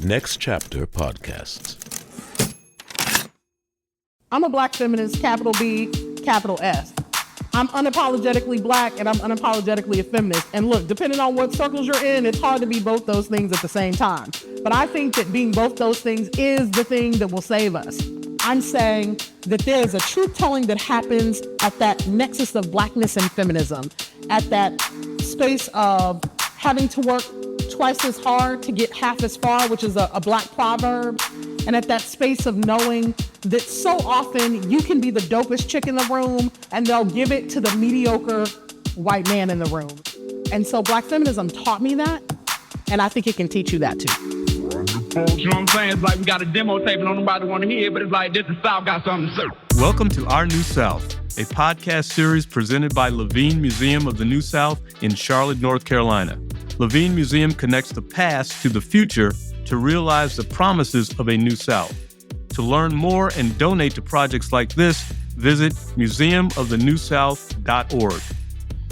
Next Chapter Podcasts. I'm a Black feminist, capital B, capital S. I'm unapologetically Black and I'm unapologetically a feminist. And look, depending on what circles you're in, it's hard to be both those things at the same time. But I think that being both those things is the thing that will save us. I'm saying that there's a truth telling that happens at that nexus of Blackness and feminism, at that space of having to work twice as hard to get half as far, which is a Black proverb, and at that space of knowing that so often you can be the dopest chick in the room and they'll give it to the mediocre white man in the room. And so Black feminism taught me that, and I think it can teach you that too. You know what I'm saying? It's like we got a demo tape and nobody want to hear it, but it's like this is South got something to say. Welcome to Our New South, a podcast series presented by Levine Museum of the New South in Charlotte, North Carolina. Levine Museum connects the past to the future to realize the promises of a New South. To learn more and donate to projects like this, visit museumoftheNewSouth.org.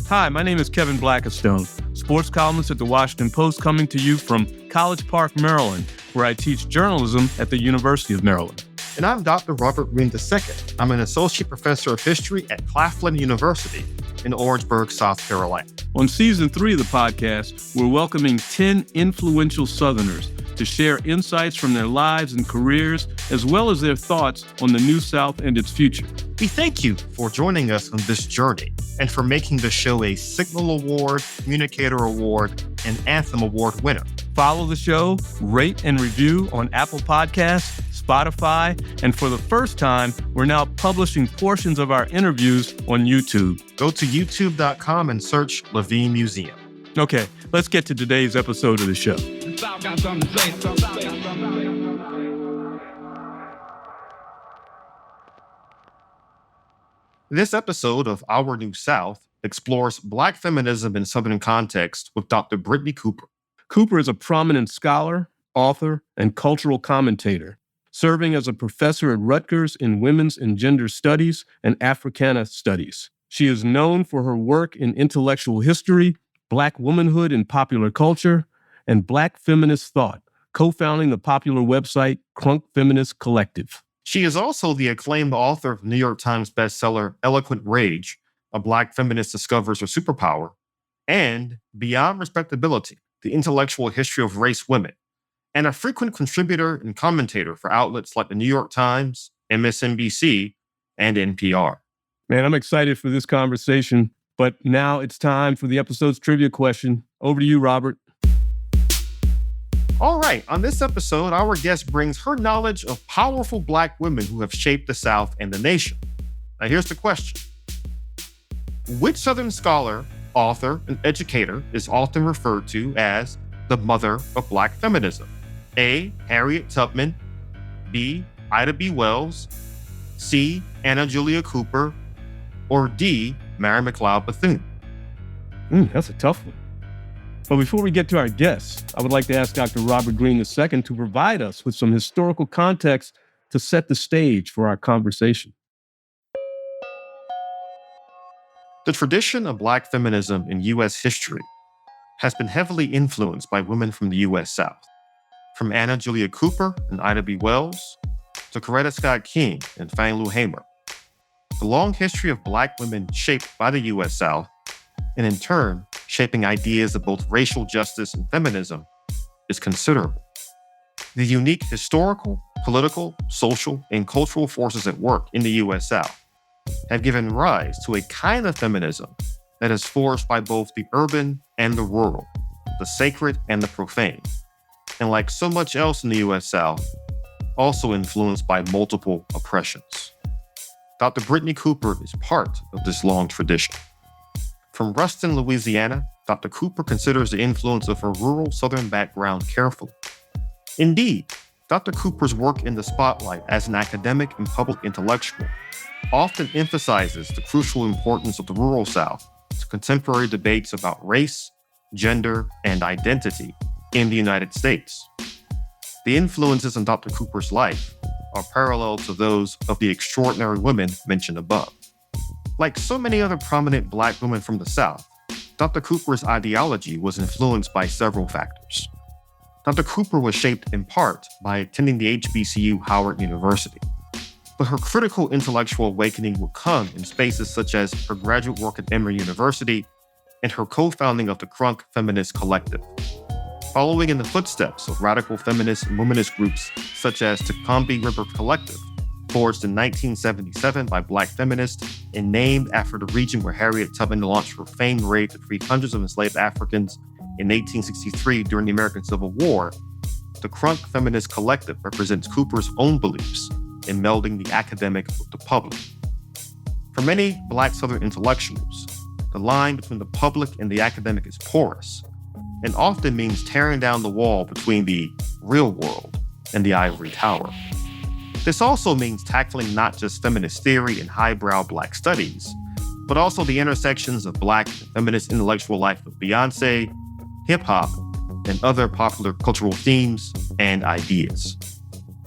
Hi, my name is Kevin Blackistone, sports columnist at the Washington Post, coming to you from College Park, Maryland, where I teach journalism at the University of Maryland. And I'm Dr. Robert Greene II. I'm an associate professor of history at Claflin University in Orangeburg, South Carolina. On season 3 of the podcast, we're welcoming 10 influential Southerners to share insights from their lives and careers, as well as their thoughts on the New South and its future. We thank you for joining us on this journey and for making the show a Signal Award, Communicator Award, and Anthem Award winner. Follow the show, rate and review on Apple Podcasts, Spotify, and for the first time, we're now publishing portions of our interviews on YouTube. Go to youtube.com and search Levine Museum. Okay, let's get to today's episode of the show. South got something to say. This episode of Our New South explores Black feminism in Southern context with Dr. Brittney Cooper. Cooper is a prominent scholar, author, and cultural commentator, serving as a professor at Rutgers in Women's and Gender Studies and Africana Studies. She is known for her work in intellectual history, Black womanhood in popular culture, and Black feminist thought, co-founding the popular website Crunk Feminist Collective. She is also the acclaimed author of the New York Times bestseller Eloquent Rage, A Black Feminist Discovers Her Superpower, and Beyond Respectability, The Intellectual History of Race Women, and a frequent contributor and commentator for outlets like the New York Times, MSNBC, and NPR. Man, I'm excited for this conversation, but now it's time for the episode's trivia question. Over to you, Robert. All right, on this episode, our guest brings her knowledge of powerful Black women who have shaped the South and the nation. Now, here's the question. Which Southern scholar, author, and educator is often referred to as the mother of Black feminism? A. Harriet Tubman, B. Ida B. Wells, C. Anna Julia Cooper, or D. Mary McLeod Bethune? That's a tough one. But before we get to our guests, I would like to ask Dr. Robert Greene II to provide us with some historical context to set the stage for our conversation. The tradition of Black feminism in U.S. history has been heavily influenced by women from the U.S. South, from Anna Julia Cooper and Ida B. Wells to Coretta Scott King and Fannie Lou Hamer. The long history of Black women shaped by the U.S. South, and in turn, shaping ideas of both racial justice and feminism, is considerable. The unique historical, political, social, and cultural forces at work in the U.S. South have given rise to a kind of feminism that is forged by both the urban and the rural, the sacred and the profane, and like so much else in the U.S. South, also influenced by multiple oppressions. Dr. Brittney Cooper is part of this long tradition. From Ruston, Louisiana, Dr. Cooper considers the influence of her rural Southern background carefully. Indeed, Dr. Cooper's work in the spotlight as an academic and public intellectual often emphasizes the crucial importance of the rural South to contemporary debates about race, gender, and identity in the United States. The influences in Dr. Cooper's life are parallel to those of the extraordinary women mentioned above. Like so many other prominent Black women from the South, Dr. Cooper's ideology was influenced by several factors. Dr. Cooper was shaped in part by attending the HBCU Howard University. But her critical intellectual awakening would come in spaces such as her graduate work at Emory University and her co-founding of the Crunk Feminist Collective. Following in the footsteps of radical feminist and womanist groups such as Ticombe River Collective, forged in 1977 by Black feminists and named after the region where Harriet Tubman launched her famed raid to free hundreds of enslaved Africans in 1863 during the American Civil War, the Crunk Feminist Collective represents Cooper's own beliefs in melding the academic with the public. For many Black Southern intellectuals, the line between the public and the academic is porous, and often means tearing down the wall between the real world and the ivory tower. This also means tackling not just feminist theory and highbrow Black studies, but also the intersections of Black and feminist intellectual life with Beyonce, hip-hop, and other popular cultural themes and ideas.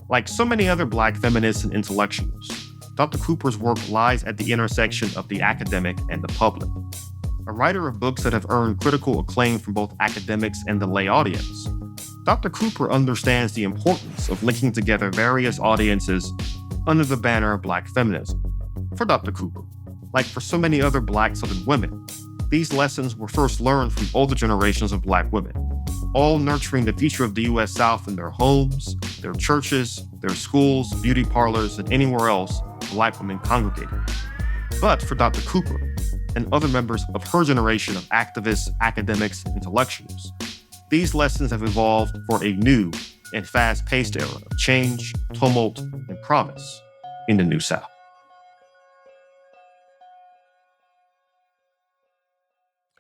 Like so many other Black feminists and intellectuals, Dr. Cooper's work lies at the intersection of the academic and the public. A writer of books that have earned critical acclaim from both academics and the lay audience, Dr. Cooper understands the importance of linking together various audiences under the banner of Black feminism. For Dr. Cooper, like for so many other Black Southern women, these lessons were first learned from older generations of Black women, all nurturing the future of the U.S. South in their homes, their churches, their schools, beauty parlors, and anywhere else Black women congregated. But for Dr. Cooper and other members of her generation of activists, academics, and intellectuals, these lessons have evolved for a new and fast-paced era of change, tumult, and promise in the New South.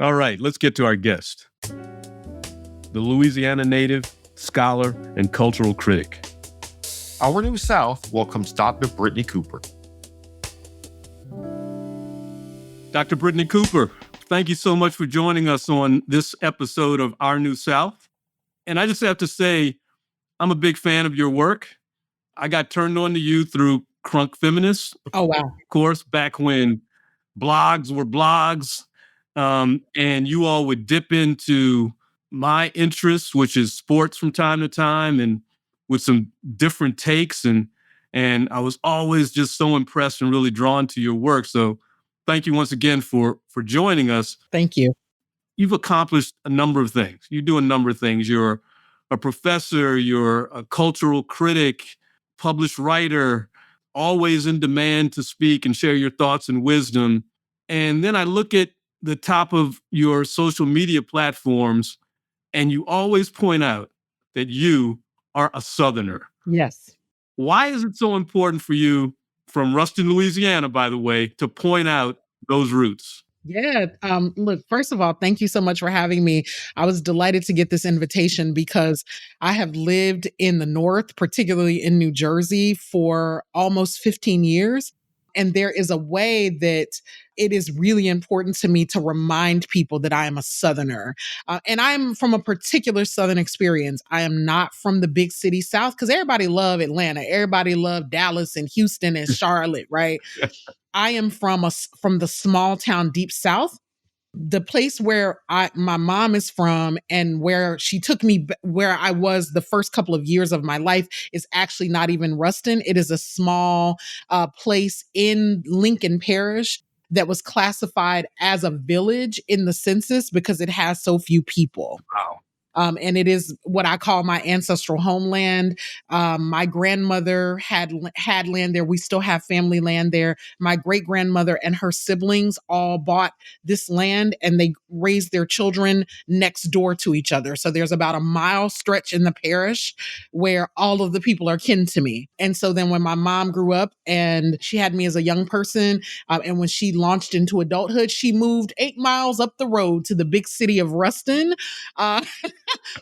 All right, let's get to our guest. The Louisiana native, scholar, and cultural critic. Our New South welcomes Dr. Brittney Cooper. Dr. Brittney Cooper, thank you so much for joining us on this episode of Our New South. And I just have to say, I'm a big fan of your work. I got turned on to you through Crunk Feminist. Oh, wow. Of course, back when blogs were blogs, and you all would dip into my interests, which is sports from time to time, and with some different takes. And I was always just so impressed and really drawn to your work. So thank you once again for joining us. Thank you. You've accomplished a number of things. You do a number of things. You're a professor, you're a cultural critic, published writer, always in demand to speak and share your thoughts and wisdom. And then I look at the top of your social media platforms, and you always point out that you are a Southerner. Yes. Why is it so important for you, from Ruston, Louisiana, by the way, to point out those roots? Yeah. Look, first of all, thank you so much for having me. I was delighted to get this invitation because I have lived in the North, particularly in New Jersey, for almost 15 years. And there is a way that it is really important to me to remind people that I am a Southerner. And I'm from a particular Southern experience. I am not from the big city South, because everybody love Atlanta. Everybody love Dallas and Houston and Charlotte, right? I am from the small town deep South. The place where my mom is from and where she took me, where I was the first couple of years of my life, is actually not even Ruston. It is a small place in Lincoln Parish that was classified as a village in the census because it has so few people. Wow. And it is what I call my ancestral homeland. My grandmother had land there. We still have family land there. My great-grandmother and her siblings all bought this land, and they raised their children next door to each other. So there's about a mile stretch in the parish where all of the people are kin to me. And so then when my mom grew up and she had me as a young person, and when she launched into adulthood, she moved 8 miles up the road to the big city of Ruston,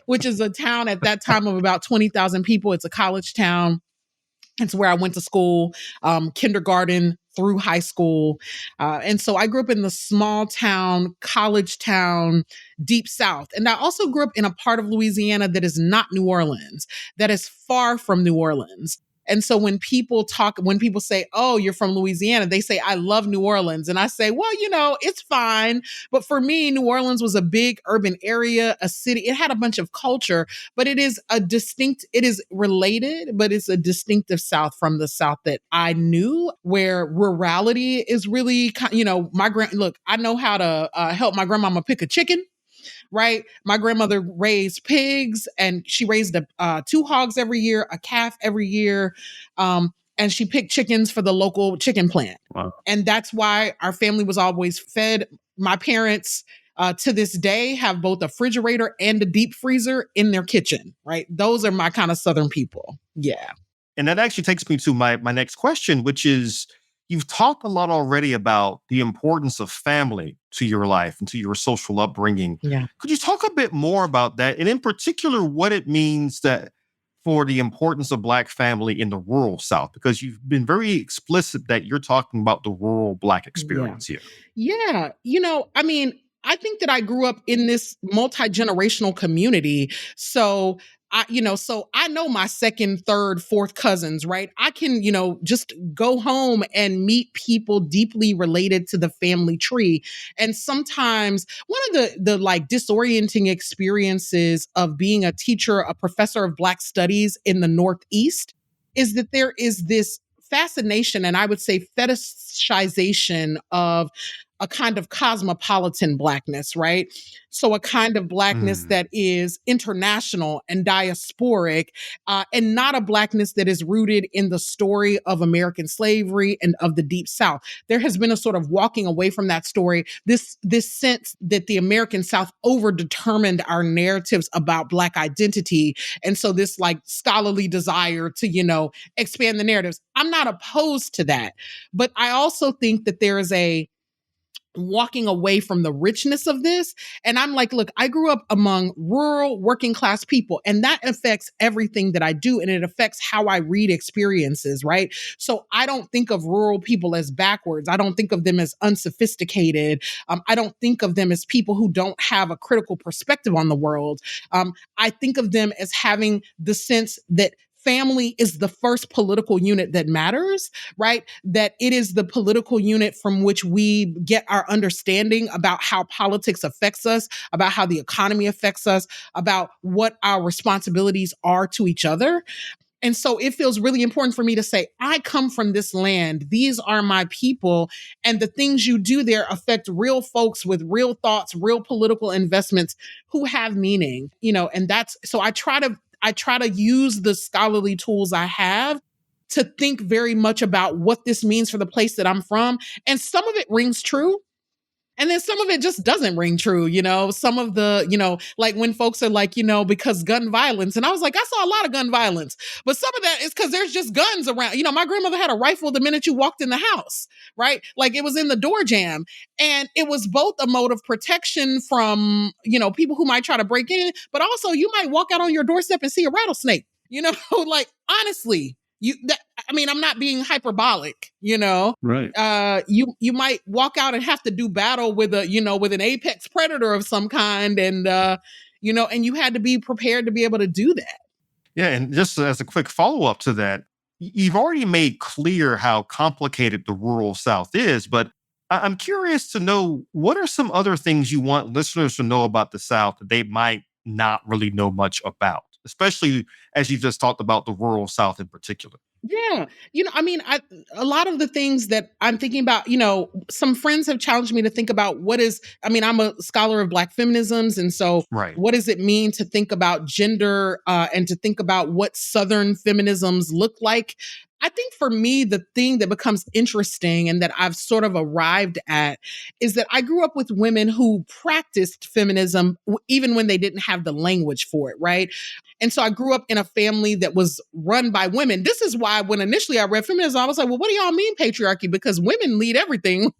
which is a town at that time of about 20,000 people. It's a college town. It's where I went to school, kindergarten through high school. And so I grew up in the small town, college town, deep South. And I also grew up in a part of Louisiana that is not New Orleans, that is far from New Orleans. And so when people say, oh, you're from Louisiana, they say, I love New Orleans. And I say, well, it's fine. But for me, New Orleans was a big urban area, a city. It had a bunch of culture, but it is related, but it's a distinctive South from the South that I knew, where rurality is really, look, I know how to help my grandmama pick a chicken. Right. My grandmother raised pigs, and she raised 2 hogs every year, a calf every year. And she picked chickens for the local chicken plant. Wow. And that's why our family was always fed. My parents, to this day, have both a refrigerator and a deep freezer in their kitchen. Right. Those are my kind of Southern people. Yeah. And that actually takes me to my next question, which is, you've talked a lot already about the importance of family to your life and to your social upbringing. Yeah. Could you talk a bit more about that? And in particular, what it means that for the importance of Black family in the rural South? Because you've been very explicit that you're talking about the rural Black experience here. Yeah. I think that I grew up in this multi-generational community. So I know my second, third, fourth cousins, right? I can, just go home and meet people deeply related to the family tree. And sometimes one of the disorienting experiences of being a teacher, a professor of Black studies in the Northeast, is that there is this fascination, and I would say fetishization of a kind of cosmopolitan Blackness, right? So a kind of Blackness that is international and diasporic, and not a Blackness that is rooted in the story of American slavery and of the Deep South. There has been a sort of walking away from that story, this sense that the American South overdetermined our narratives about Black identity. And so this scholarly desire to, expand the narratives. I'm not opposed to that. But I also think that there is a walking away from the richness of this. And I'm like, look, I grew up among rural working class people, and that affects everything that I do. And it affects how I read experiences, right? So I don't think of rural people as backwards. I don't think of them as unsophisticated. I don't think of them as people who don't have a critical perspective on the world. I think of them as having the sense that family is the first political unit that matters, right? That it is the political unit from which we get our understanding about how politics affects us, about how the economy affects us, about what our responsibilities are to each other. And so it feels really important for me to say, I come from this land. These are my people. And the things you do there affect real folks with real thoughts, real political investments who have meaning, and that's, so I try to use the scholarly tools I have to think very much about what this means for the place that I'm from. And some of it rings true. And then some of it just doesn't ring true, some of the, like when folks are like, because gun violence. And I was like, I saw a lot of gun violence, but some of that is because there's just guns around. My grandmother had a rifle the minute you walked in the house, right? Like it was in the door jamb. And it was both a mode of protection from, people who might try to break in, but also you might walk out on your doorstep and see a rattlesnake, like honestly. I'm not being hyperbolic, Right. You might walk out and have to do battle with with an apex predator of some kind. And, and you had to be prepared to be able to do that. Yeah. And just as a quick follow-up to that, you've already made clear how complicated the rural South is, but I'm curious to know, what are some other things you want listeners to know about the South that they might not really know much about, especially as you just talked about the rural South in particular? Yeah. A lot of the things that I'm thinking about, some friends have challenged me to think about I'm a scholar of Black feminisms. And so Right. What does it mean to think about gender and to think about what Southern feminisms look like? I think for me, the thing that becomes interesting and that I've sort of arrived at is that I grew up with women who practiced feminism even when they didn't have the language for it, right? And so I grew up in a family that was run by women. This is why when initially I read feminism, I was like, well, what do y'all mean patriarchy? Because women lead everything.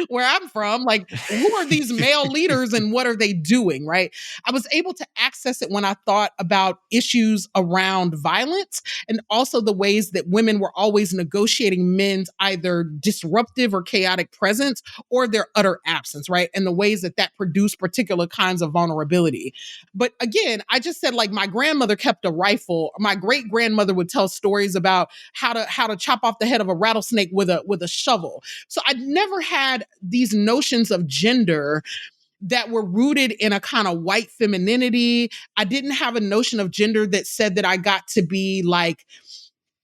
where I'm from. Like, who are these male leaders and what are they doing, right? I was able to access it when I thought about issues around violence and also the ways that women were always negotiating men's either disruptive or chaotic presence or their utter absence, right? And the ways that that produced particular kinds of vulnerability. But again, I just said, like, my grandmother kept a rifle. My great grandmother would tell stories about how to chop off the head of a rattlesnake with a shovel. So I never had these notions of gender that were rooted in a kind of white femininity. I didn't have a notion of gender that said that I got to be like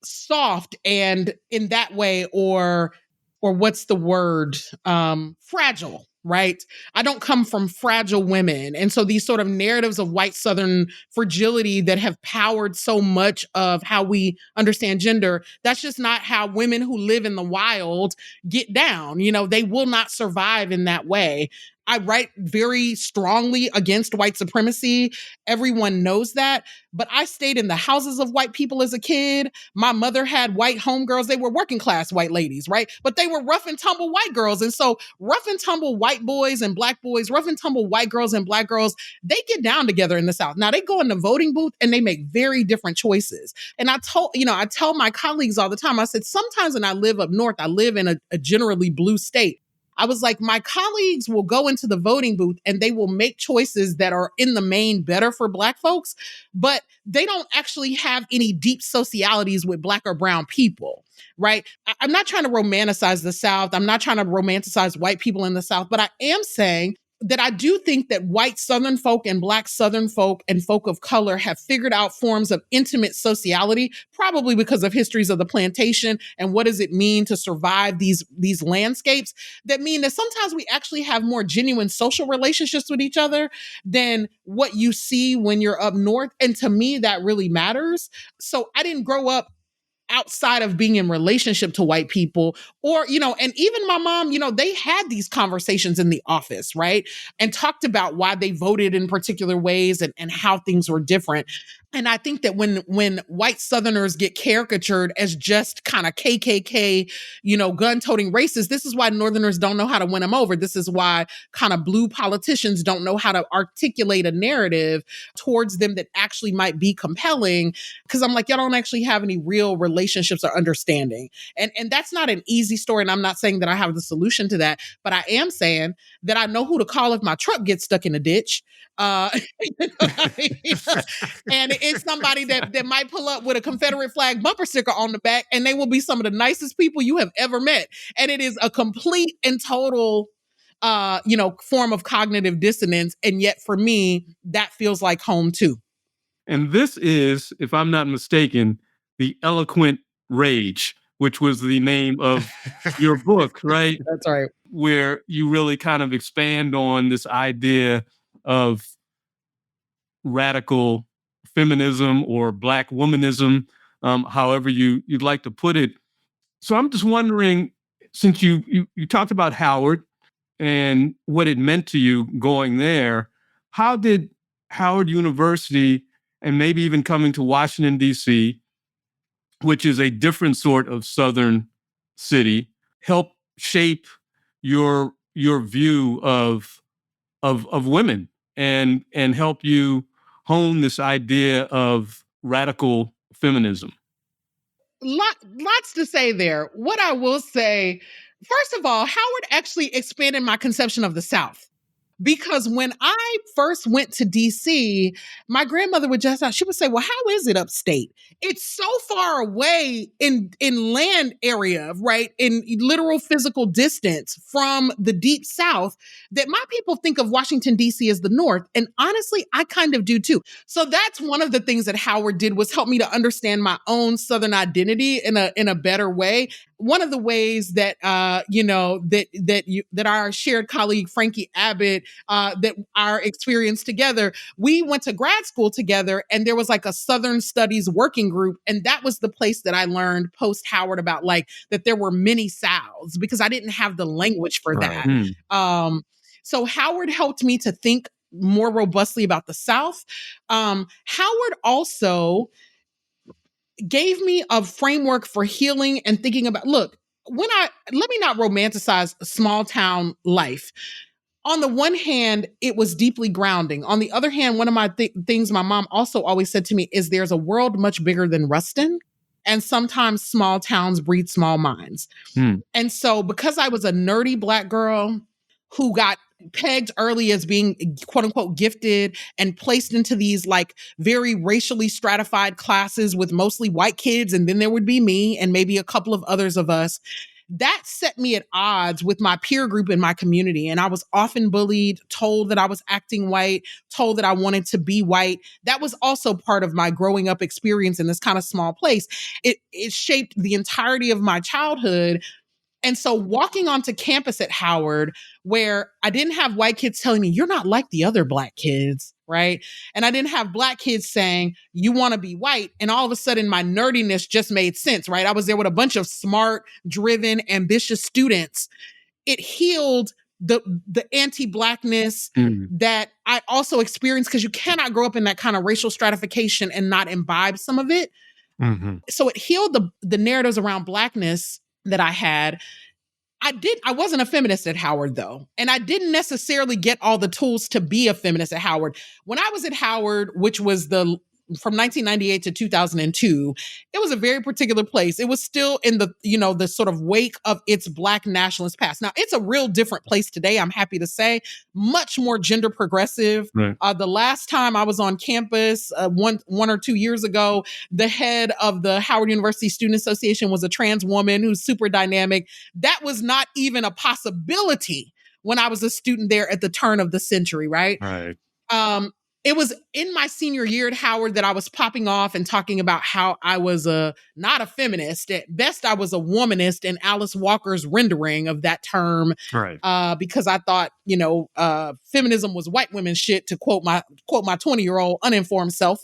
soft and in that way, or what's the word? Fragile, right? I don't come from fragile women. And so these sort of narratives of white Southern fragility that have powered so much of how we understand gender, that's just not how women who live in the wild get down. You know, they will not survive in that way. I write very strongly against white supremacy. Everyone knows that. But I stayed in the houses of white people as a kid. My mother had white homegirls. They were working class white ladies, right? But they were rough and tumble white girls. And so rough and tumble white boys and black boys, rough and tumble white girls and black girls, they get down together in the South. Now they go in the voting booth and they make very different choices. And I tell my colleagues all the time, I said, sometimes when I live up north, I live in a generally blue state. I was like, my colleagues will go into the voting booth and they will make choices that are in the main better for Black folks, but they don't actually have any deep socialities with Black or brown people, right? I'm not trying to romanticize the South. I'm not trying to romanticize white people in the South, but I am saying that I do think that white Southern folk and Black Southern folk and folk of color have figured out forms of intimate sociality, probably because of histories of the plantation and what does it mean to survive these landscapes, that mean that sometimes we actually have more genuine social relationships with each other than what you see when you're up north. And to me, that really matters. So I didn't grow up outside of being in relationship to white people, or, and even my mom, they had these conversations in the office, right? And talked about why they voted in particular ways and how things were different. And I think that when white Southerners get caricatured as just kind of KKK, gun-toting racists, this is why Northerners don't know how to win them over. This is why kind of blue politicians don't know how to articulate a narrative towards them that actually might be compelling. Because I'm like, y'all don't actually have any real relationships or understanding. And that's not an easy story. And I'm not saying that I have the solution to that, but I am saying that I know who to call if my truck gets stuck in a ditch. And it's somebody that might pull up with a Confederate flag bumper sticker on the back, and they will be some of the nicest people you have ever met. And it is a complete and total, form of cognitive dissonance. And yet for me, that feels like home too. And this is, if I'm not mistaken, the Eloquent Rage, which was the name of your book, right? That's right. Where you really kind of expand on this idea of radical feminism or Black womanism, however you'd like to put it. So I'm just wondering, since you talked about Howard and what it meant to you going there, how did Howard University, and maybe even coming to Washington, D.C., which is a different sort of Southern city, help shape your view of women and help you hone this idea of radical feminism? Lots to say there. What I will say, first of all, Howard actually expanded my conception of the South. Because when I first went to DC, my grandmother would she would say, well, how is it upstate? It's so far away in land area, right? In literal physical distance from the deep South that my people think of Washington, DC as the North. And honestly, I kind of do too. So that's one of the things that Howard did, was help me to understand my own Southern identity in a better way. One of the ways that, that our shared colleague, Frankie Abbott, that our experience together, we went to grad school together, and there was like a Southern Studies working group. And that was the place that I learned post Howard about like that there were many Souths, because I didn't have the language for that. Right. So Howard helped me to think more robustly about the South. Howard also gave me a framework for healing and thinking about, look, let me not romanticize small town life. On the one hand, it was deeply grounding. On the other hand, one of my things my mom also always said to me is there's a world much bigger than Ruston. And sometimes small towns breed small minds. And so because I was a nerdy Black girl who got pegged early as being quote unquote gifted and placed into these like very racially stratified classes with mostly white kids, and then there would be me and maybe a couple of others of us, that set me at odds with my peer group in my community. And I was often bullied, told that I was acting white, told that I wanted to be white. That was also part of my growing up experience in this kind of small place. It shaped the entirety of my childhood. And so walking onto campus at Howard, where I didn't have white kids telling me, you're not like the other Black kids, right? And I didn't have Black kids saying, you want to be white. And all of a sudden, my nerdiness just made sense, right? I was there with a bunch of smart, driven, ambitious students. It healed the anti-Blackness that I also experienced, because you cannot grow up in that kind of racial stratification and not imbibe some of it. So it healed the narratives around Blackness that I had. I wasn't a feminist at Howard though. And I didn't necessarily get all the tools to be a feminist at Howard. When I was at Howard, which was from 1998 to 2002, it was a very particular place. It was still in the sort of wake of its Black nationalist past. Now, it's a real different place today, I'm happy to say, much more gender progressive. Right. The last time I was on campus, one or 2 years ago, the head of the Howard University Student Association was a trans woman who's super dynamic. That was not even a possibility when I was a student there at the turn of the century, right? Right. It was in my senior year at Howard that I was popping off and talking about how I was not a feminist. At best, I was a womanist in Alice Walker's rendering of that term. Right. Because I thought, feminism was white women shit, to quote my 20-year-old uninformed self.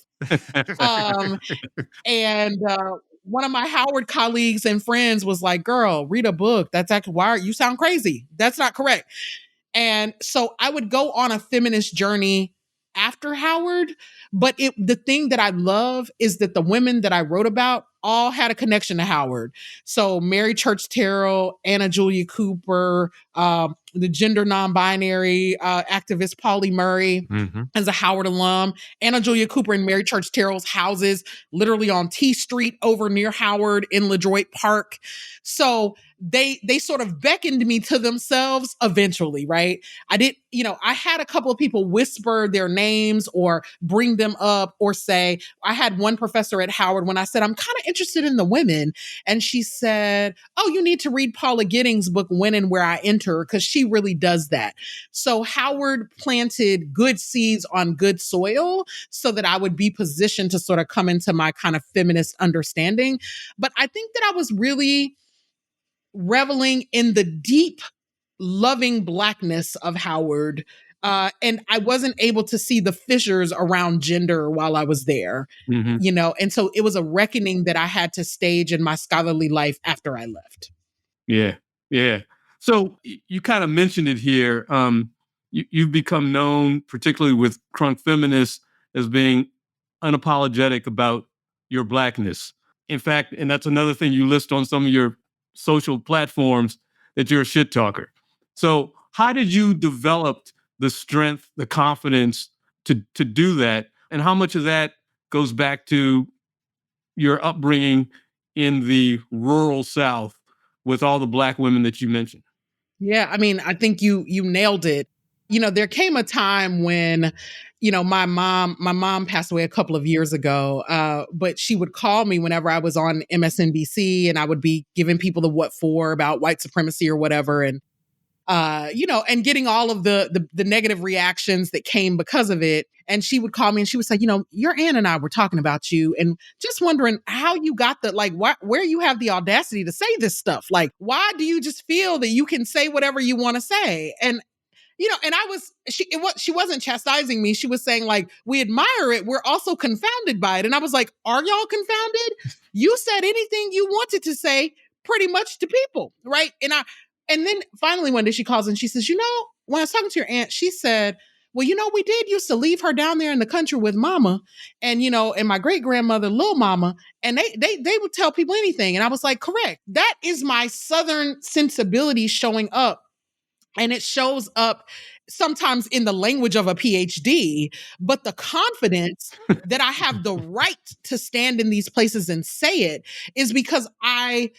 And one of my Howard colleagues and friends was like, girl, read a book. That's actually why you sound crazy. That's not correct. And so I would go on a feminist journey after Howard. But the thing that I love is that the women that I wrote about all had a connection to Howard. So Mary Church Terrell, Anna Julia Cooper, the gender non-binary activist Pauli Murray as a Howard alum. Anna Julia Cooper and Mary Church Terrell's houses literally on T Street over near Howard in LaDroit Park. So they sort of beckoned me to themselves eventually, right? I had a couple of people whisper their names or bring them up or say, I had one professor at Howard when I said, I'm kind of interested in the women. And she said, oh, you need to read Paula Giddings' book, When and Where I Enter, because she really does that. So Howard planted good seeds on good soil so that I would be positioned to sort of come into my kind of feminist understanding. But I think that I was really reveling in the deep, loving Blackness of Howard. And I wasn't able to see the fissures around gender while I was there, and so it was a reckoning that I had to stage in my scholarly life after I left. Yeah. Yeah. So you kind of mentioned it here. You've become known, particularly with Crunk Feminists, as being unapologetic about your Blackness. In fact, and that's another thing you list on some of your social platforms, that you're a shit talker. So how did you develop the strength, the confidence to do that? And how much of that goes back to your upbringing in the rural South with all the Black women that you mentioned? Yeah, I mean, I think you nailed it. There came a time when, my mom passed away a couple of years ago, but she would call me whenever I was on MSNBC and I would be giving people the what for about white supremacy or whatever. And, and getting all of the negative reactions that came because of it. And she would call me and she would say, your aunt and I were talking about you and just wondering how you got where you have the audacity to say this stuff. Like, why do you just feel that you can say whatever you want to say? And and she wasn't chastising me. She was saying, like, we admire it. We're also confounded by it. And I was like, are y'all confounded? You said anything you wanted to say pretty much to people, right? And then finally one day she calls and she says, when I was talking to your aunt, she said, well, we did used to leave her down there in the country with mama and, and my great grandmother, little mama, and they would tell people anything. And I was like, correct. That is my Southern sensibility showing up. And it shows up sometimes in the language of a PhD, but the confidence that I have the right to stand in these places and say it is because I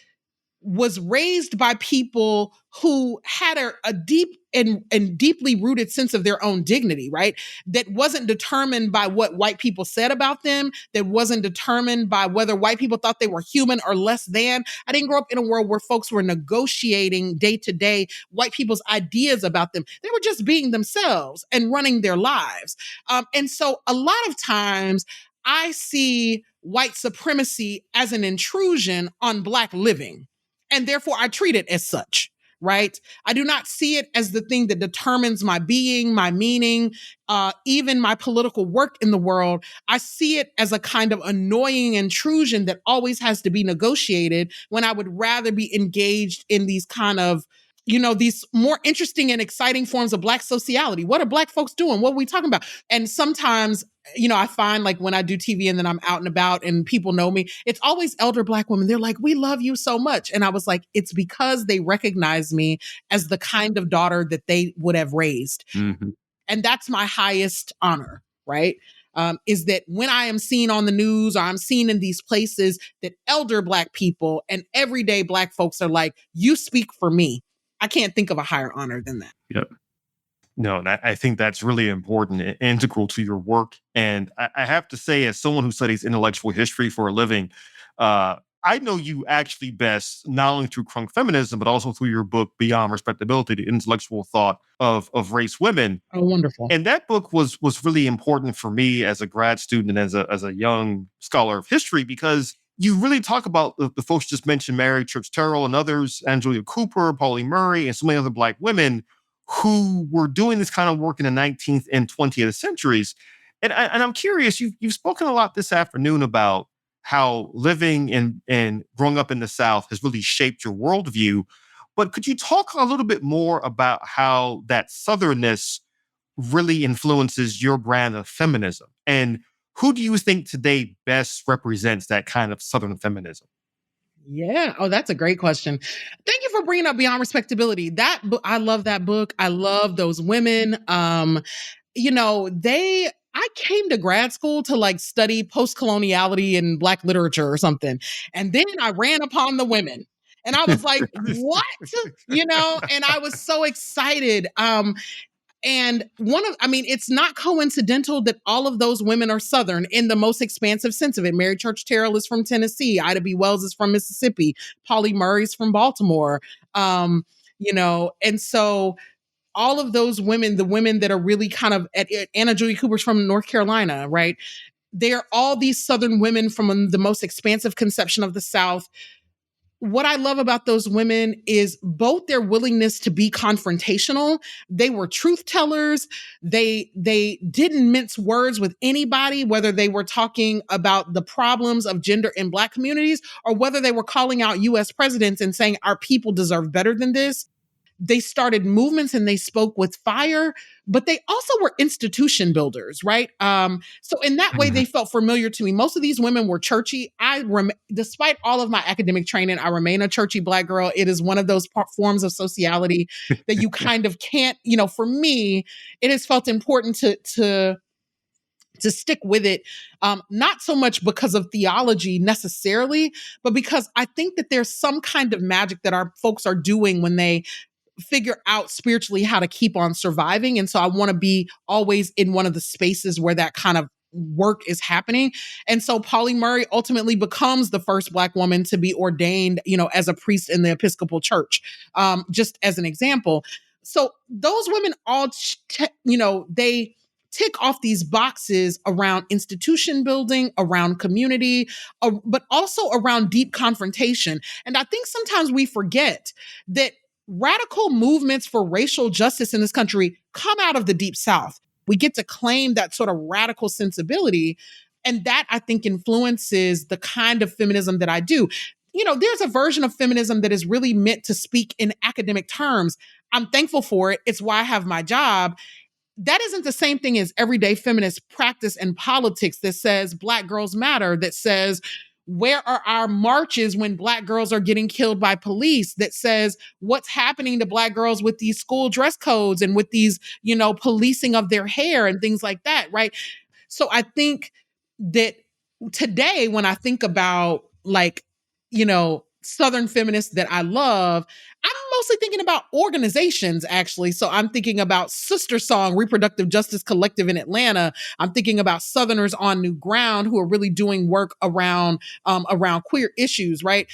was raised by people who had a deep and deeply rooted sense of their own dignity, right? That wasn't determined by what white people said about them, that wasn't determined by whether white people thought they were human or less than. I didn't grow up in a world where folks were negotiating day to day white people's ideas about them. They were just being themselves and running their lives. And so a lot of times I see white supremacy as an intrusion on Black living. And therefore, I treat it as such, right? I do not see it as the thing that determines my being, my meaning, even my political work in the world. I see it as a kind of annoying intrusion that always has to be negotiated when I would rather be engaged in these kind of these more interesting and exciting forms of Black sociality. What are Black folks doing? What are we talking about? And sometimes, I find like when I do TV and then I'm out and about and people know me, it's always elder Black women. They're like, we love you so much. And I was like, it's because they recognize me as the kind of daughter that they would have raised. Mm-hmm. And that's my highest honor, right? Is that when I am seen on the news or I'm seen in these places that elder Black people and everyday Black folks are like, you speak for me. I can't think of a higher honor than that. Yep. No, I think that's really important and integral to your work. And I have to say, as someone who studies intellectual history for a living, I know you actually best not only through Crunk Feminism, but also through your book, Beyond Respectability, the intellectual thought of race women. Oh, wonderful. And that book was really important for me as a grad student and as a young scholar of history, because you really talk about the folks just mentioned, Mary Church Terrell and others, Angelia Cooper, Pauli Murray, and so many other Black women who were doing this kind of work in the 19th and 20th centuries. And I'm curious, you've spoken a lot this afternoon about how living and growing up in the South has really shaped your worldview. But could you talk a little bit more about how that Southernness really influences your brand of feminism? And who do you think today best represents that kind of Southern feminism? Yeah. Oh, that's a great question. Thank you for bringing up Beyond Respectability. That book, I love that book. I love those women. I came to grad school to like study post-coloniality and Black literature or something. And then I ran upon the women and I was like, what? And I was so excited. And it's not coincidental that all of those women are Southern in the most expansive sense of it. Mary Church Terrell is from Tennessee. Ida B. Wells is from Mississippi. Pauli Murray's from Baltimore. And so all of those women, the women that are really kind of Anna Julia Cooper's from North Carolina, right? They're all these Southern women from the most expansive conception of the South. What I love about those women is both their willingness to be confrontational. They were truth tellers. They didn't mince words with anybody, whether they were talking about the problems of gender in Black communities or whether they were calling out US presidents and saying our people deserve better than this. They started movements and they spoke with fire, but they also were institution builders, right? So in that way, they felt familiar to me. Most of these women were churchy. Despite all of my academic training, I remain a churchy Black girl. It is one of those forms of sociality that you kind of can't, for me, it has felt important to stick with it, not so much because of theology necessarily, but because I think that there's some kind of magic that our folks are doing when they figure out spiritually how to keep on surviving. And so I want to be always in one of the spaces where that kind of work is happening. And so Pauli Murray ultimately becomes the first Black woman to be ordained, as a priest in the Episcopal Church, just as an example. So those women all, they tick off these boxes around institution building, around community, but also around deep confrontation. And I think sometimes we forget that radical movements for racial justice in this country come out of the Deep South. We get to claim that sort of radical sensibility. And that, I think, influences the kind of feminism that I do. There's a version of feminism that is really meant to speak in academic terms. I'm thankful for it. It's why I have my job. that isn't the same thing as everyday feminist practice and politics that says Black girls matter, that says, where are our marches when Black girls are getting killed by police? That says, what's happening to Black girls with these school dress codes and with these, policing of their hair and things like that, right? So I think that today, when I think about Southern feminists that I love, I'm mostly thinking about organizations, actually. So I'm thinking about Sister Song, Reproductive Justice Collective in Atlanta. I'm thinking about Southerners on New Ground who are really doing work around queer issues, right?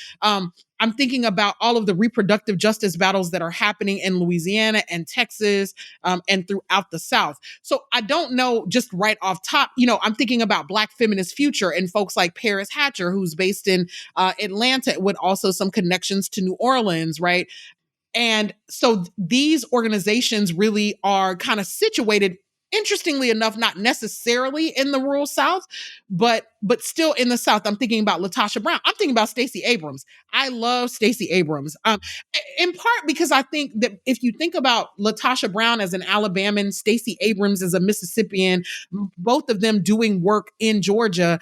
I'm thinking about all of the reproductive justice battles that are happening in Louisiana and Texas and throughout the South. So I don't know, just right off top, I'm thinking about Black Feminist Future and folks like Paris Hatcher, who's based in Atlanta with also some connections to New Orleans, right? And so these organizations really are kind of situated, interestingly enough, not necessarily in the rural South, but still in the South. I'm thinking about Latasha Brown. I'm thinking about Stacey Abrams. I love Stacey Abrams, in part because I think that if you think about Latasha Brown as an Alabaman, Stacey Abrams as a Mississippian, both of them doing work in Georgia,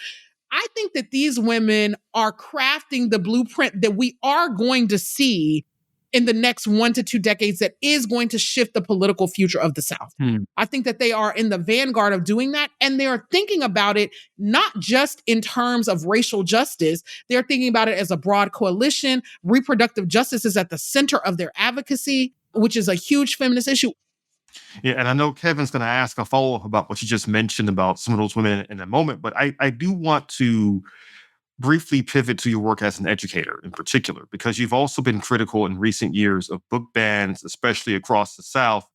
I think that these women are crafting the blueprint that we are going to see in the next 1 to 2 decades that is going to shift the political future of the South. I think that they are in the vanguard of doing that. And they are thinking about it not just in terms of racial justice. They're thinking about it as a broad coalition. Reproductive justice is at the center of their advocacy, which is a huge feminist issue. Yeah, and I know Kevin's going to ask a follow-up about what you just mentioned about some of those women in a moment, but I do want to briefly pivot to your work as an educator in particular, because you've also been critical in recent years of book bans, especially across the South,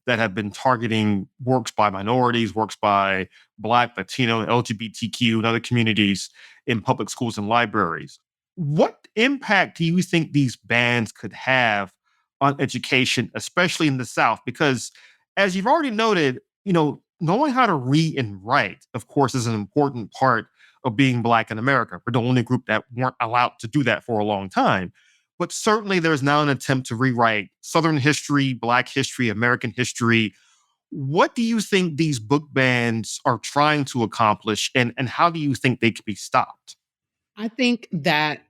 that have been targeting works by minorities, works by Black, Latino, LGBTQ, and other communities in public schools and libraries. What impact do you think these bans could have on education, especially in the South? Because as you've already noted, knowing how to read and write, of course, is an important part of being Black in America. We're the only group that weren't allowed to do that for a long time. But certainly there's now an attempt to rewrite Southern history, Black history, American history. What do you think these book bans are trying to accomplish, and how do you think they could be stopped? I think that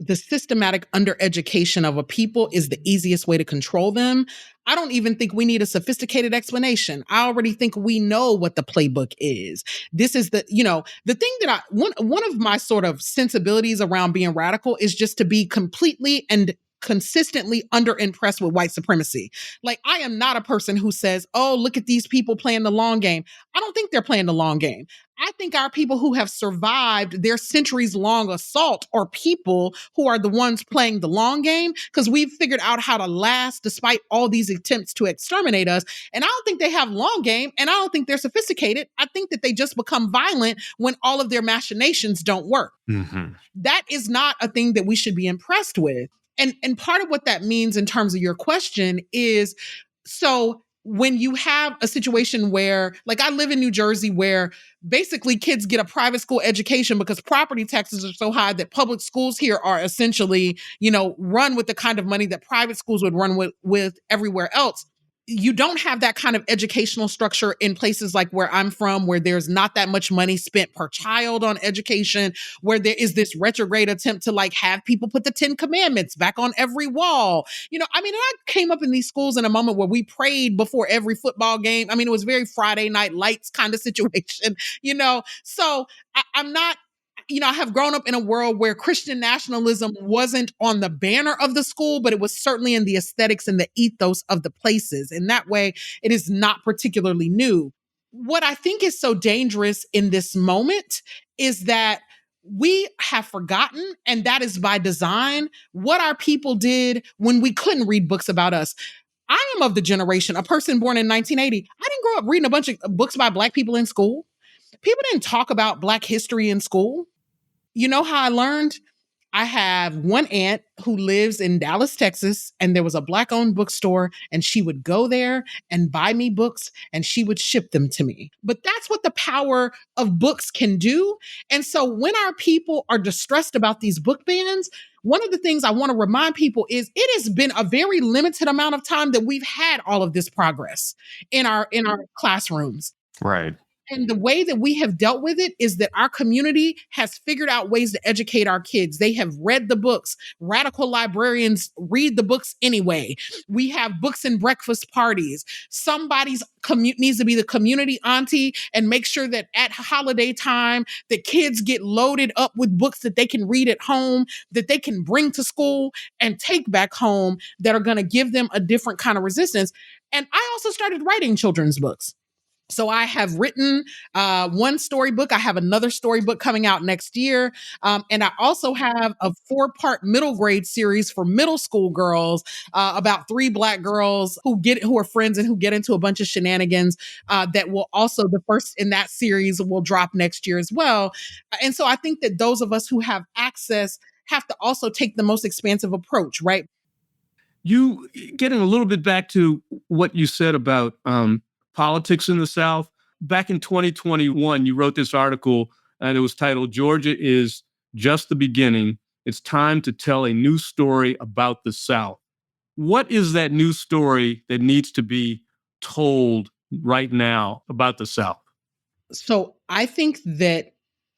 the systematic undereducation of a people is the easiest way to control them. I don't even think we need a sophisticated explanation. I already think we know what the playbook is. This is the thing that one of my sort of sensibilities around being radical is just to be completely and consistently underimpressed with white supremacy. Like, I am not a person who says, oh, look at these people playing the long game. I don't think they're playing the long game. I think our people who have survived their centuries-long assault are people who are the ones playing the long game, because we've figured out how to last despite all these attempts to exterminate us. And I don't think they have long game, and I don't think they're sophisticated. I think that they just become violent when all of their machinations don't work. Mm-hmm. That is not a thing that we should be impressed with. And part of what that means in terms of your question is, so when you have a situation where, like, I live in New Jersey, where basically kids get a private school education because property taxes are so high that public schools here are essentially, run with the kind of money that private schools would run with everywhere else. You don't have that kind of educational structure in places like where I'm from, where there's not that much money spent per child on education, where there is this retrograde attempt to have people put the 10 commandments back on every wall. And I came up in these schools in a moment where we prayed before every football game. It was very Friday Night Lights kind of situation, So I'm not, I have grown up in a world where Christian nationalism wasn't on the banner of the school, but it was certainly in the aesthetics and the ethos of the places. In that way, it is not particularly new. What I think is so dangerous in this moment is that we have forgotten, and that is by design, what our people did when we couldn't read books about us. I am of the generation, a person born in 1980. I didn't grow up reading a bunch of books by Black people in school. People didn't talk about Black history in school. You know how I learned? I have one aunt who lives in Dallas, Texas, and there was a Black-owned bookstore, and she would go there and buy me books, and she would ship them to me. But that's what the power of books can do. And so when our people are distressed about these book bans, one of the things I want to remind people is it has been a very limited amount of time that we've had all of this progress in our classrooms. Right. And the way that we have dealt with it is that our community has figured out ways to educate our kids. They have read the books. Radical librarians read the books anyway. We have books and breakfast parties. Somebody's needs to be the community auntie and make sure that at holiday time, the kids get loaded up with books that they can read at home, that they can bring to school and take back home, that are going to give them a different kind of resistance. And I also started writing children's books. So I have written one storybook. I have another storybook coming out next year. And I also have a 4-part middle grade series for middle school girls about 3 Black girls who are friends and who get into a bunch of shenanigans that will also, the first in that series will drop next year as well. And so I think that those of us who have access have to also take the most expansive approach, right? You getting a little bit back to what you said about politics in the South. Back in 2021, you wrote this article and it was titled, "Georgia is just the beginning. It's time to tell a new story about the South." What is that new story that needs to be told right now about the South? So I think that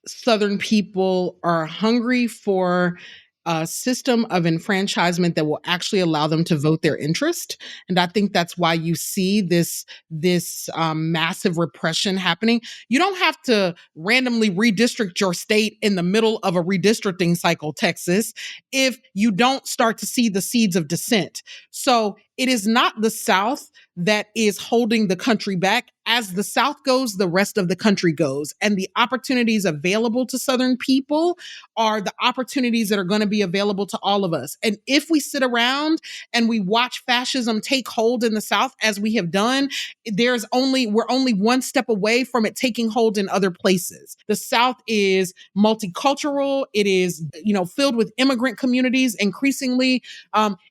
Southern people are hungry for a system of enfranchisement that will actually allow them to vote their interest. And I think that's why you see this massive repression happening. You don't have to randomly redistrict your state in the middle of a redistricting cycle, Texas, if you don't start to see the seeds of dissent. So it is not the South that is holding the country back. As the South goes, the rest of the country goes. And the opportunities available to Southern people are the opportunities that are going to be available to all of us. And if we sit around and we watch fascism take hold in the South, as we have done, we're only one step away from it taking hold in other places. The South is multicultural. It is, filled with immigrant communities increasingly.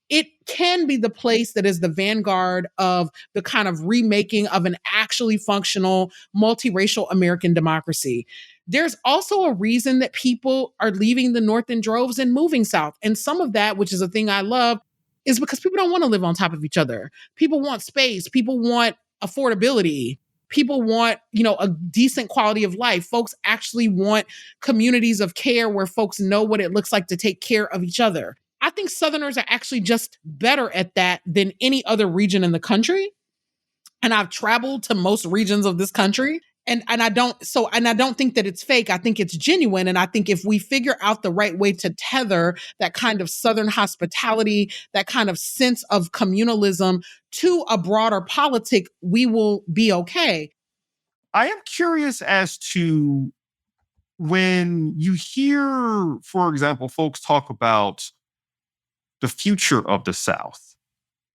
It can be the place that is the vanguard of the kind of remaking of an actually functional multiracial American democracy. There's also a reason that people are leaving the North in droves and moving South. And some of that, which is a thing I love, is because people don't want to live on top of each other. People want space. People want affordability. People want, a decent quality of life. Folks actually want communities of care where folks know what it looks like to take care of each other. I think Southerners are actually just better at that than any other region in the country. And I've traveled to most regions of this country. And I don't think that it's fake. I think it's genuine. And I think if we figure out the right way to tether that kind of Southern hospitality, that kind of sense of communalism to a broader politic, we will be okay. I am curious as to when you hear, for example, folks talk about the future of the South.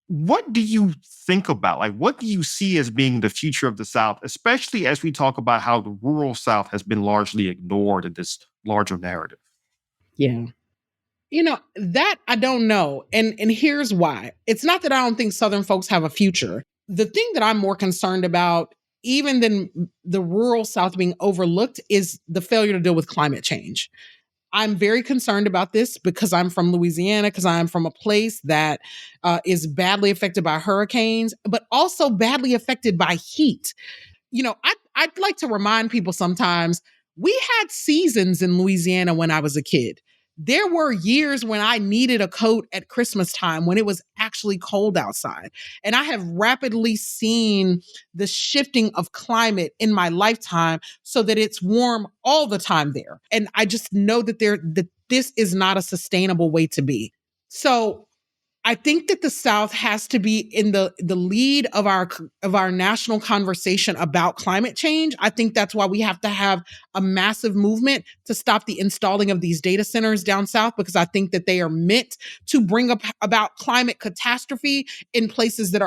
What do you think about? Like, what do you see as being the future of the South, especially as we talk about how the rural South has been largely ignored in this larger narrative? Yeah. That I don't know. And here's why. It's not that I don't think Southern folks have a future. The thing that I'm more concerned about, even than the rural South being overlooked, is the failure to deal with climate change. I'm very concerned about this because I'm from Louisiana, because I'm from a place that is badly affected by hurricanes, but also badly affected by heat. I'd like to remind people sometimes we had seasons in Louisiana when I was a kid. There were years when I needed a coat at Christmas time when it was actually cold outside. And I have rapidly seen the shifting of climate in my lifetime so that it's warm all the time there. And I just know that this is not a sustainable way to be. So I think that the South has to be in the lead of our national conversation about climate change. I think that's why we have to have a massive movement to stop the installing of these data centers down South, because I think that they are meant to bring about climate catastrophe in places that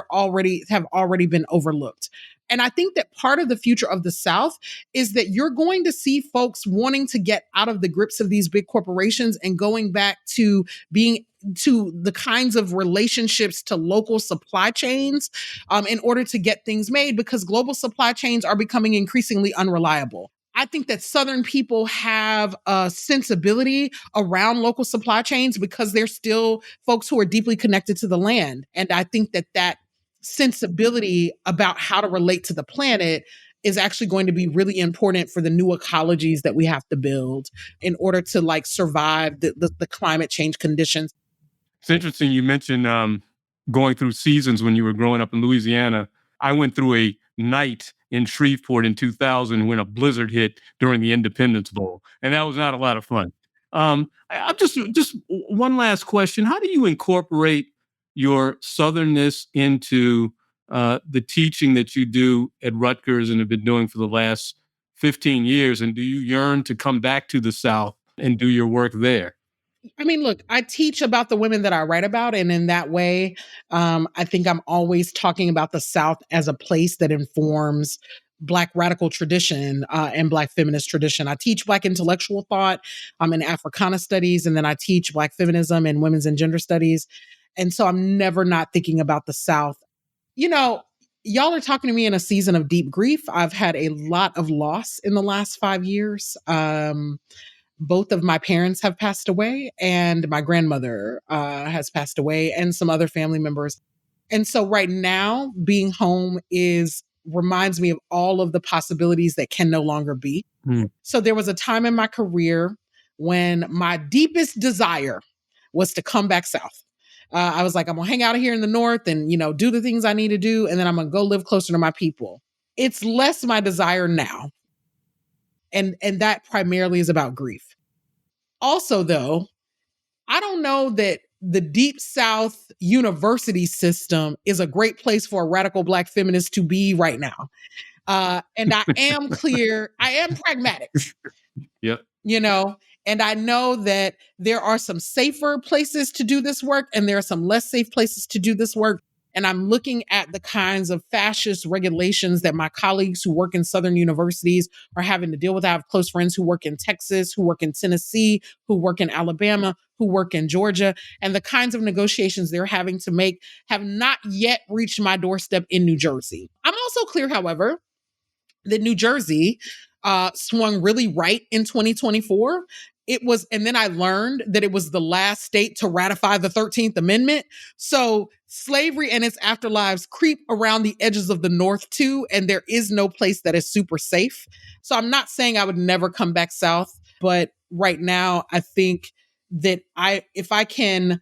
have already been overlooked. And I think that part of the future of the South is that you're going to see folks wanting to get out of the grips of these big corporations and going back to being to the kinds of relationships to local supply chains in order to get things made, because global supply chains are becoming increasingly unreliable. I think that Southern people have a sensibility around local supply chains because they're still folks who are deeply connected to the land. And I think that that sensibility about how to relate to the planet is actually going to be really important for the new ecologies that we have to build in order to like survive the climate change conditions. It's interesting you mentioned going through seasons when you were growing up in Louisiana. I went through a night in Shreveport in 2000 when a blizzard hit during the Independence Bowl, and that was not a lot of fun. I'm just one last question. How do you incorporate your Southernness into the teaching that you do at Rutgers and have been doing for the last 15 years? And do you yearn to come back to the South and do your work there? I mean, look, I teach about the women that I write about. And in that way, I think I'm always talking about the South as a place that informs Black radical tradition and Black feminist tradition. I teach Black intellectual thought in Africana studies, and then I teach Black feminism and women's and gender studies. And so I'm never not thinking about the South. You know, y'all are talking to me in a season of deep grief. I've had a lot of loss in the last 5 years. Both of my parents have passed away, and my grandmother has passed away, and some other family members. And so right now, being home reminds me of all of the possibilities that can no longer be. So there was a time in my career when my deepest desire was to come back South. I was like, I'm gonna hang out here in the North and, do the things I need to do. And then I'm gonna go live closer to my people. It's less my desire now. And that primarily is about grief. Also, though, I don't know that the Deep South university system is a great place for a radical Black feminist to be right now. And I am clear, I am pragmatic. Yep. And I know that there are some safer places to do this work, and there are some less safe places to do this work. And I'm looking at the kinds of fascist regulations that my colleagues who work in Southern universities are having to deal with. I have close friends who work in Texas, who work in Tennessee, who work in Alabama, who work in Georgia. And the kinds of negotiations they're having to make have not yet reached my doorstep in New Jersey. I'm also clear, however, that New Jersey swung really right in 2024. And then I learned that it was the last state to ratify the 13th Amendment. So slavery and its afterlives creep around the edges of the North too, and there is no place that is super safe. So I'm not saying I would never come back South, but right now I think that if I can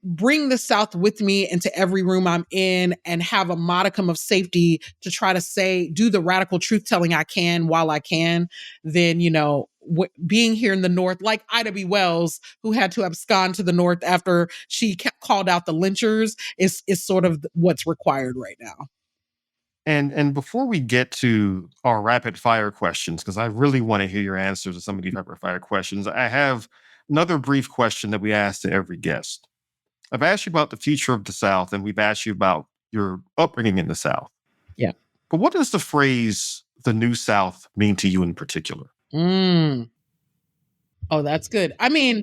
bring the South with me into every room I'm in and have a modicum of safety to try to do the radical truth telling I can while I can, then, being here in the North, like Ida B. Wells, who had to abscond to the North after she called out the lynchers, is sort of what's required right now. And before we get to our rapid fire questions, because I really want to hear your answers to some of these rapid fire questions, I have another brief question that we ask to every guest. I've asked you about the future of the South, and we've asked you about your upbringing in the South. Yeah. But what does the phrase the New South mean to you in particular? Oh, that's good. I mean,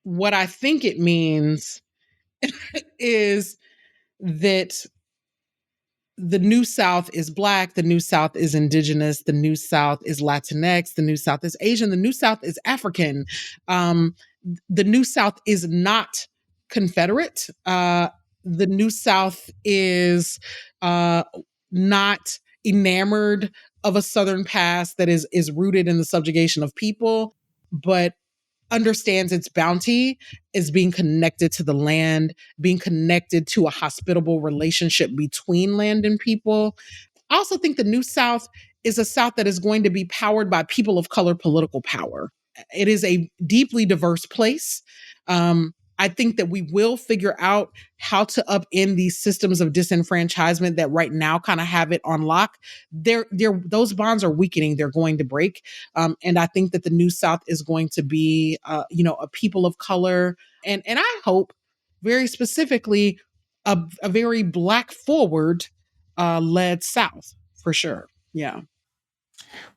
what I think it means is that the New South is Black, the New South is Indigenous, the New South is Latinx, the New South is Asian, the New South is African. The New South is not Confederate. The New South is not enamored of a Southern past that is rooted in the subjugation of people, but understands its bounty as being connected to the land, being connected to a hospitable relationship between land and people. I also think the New South is a South that is going to be powered by people of color political power. It is a deeply diverse place. I think that we will figure out how to upend these systems of disenfranchisement that right now kind of have it on lock. Those bonds are weakening. They're going to break. And I think that the New South is going to be, a people of color. And I hope very specifically a very Black forward led south for sure. Yeah.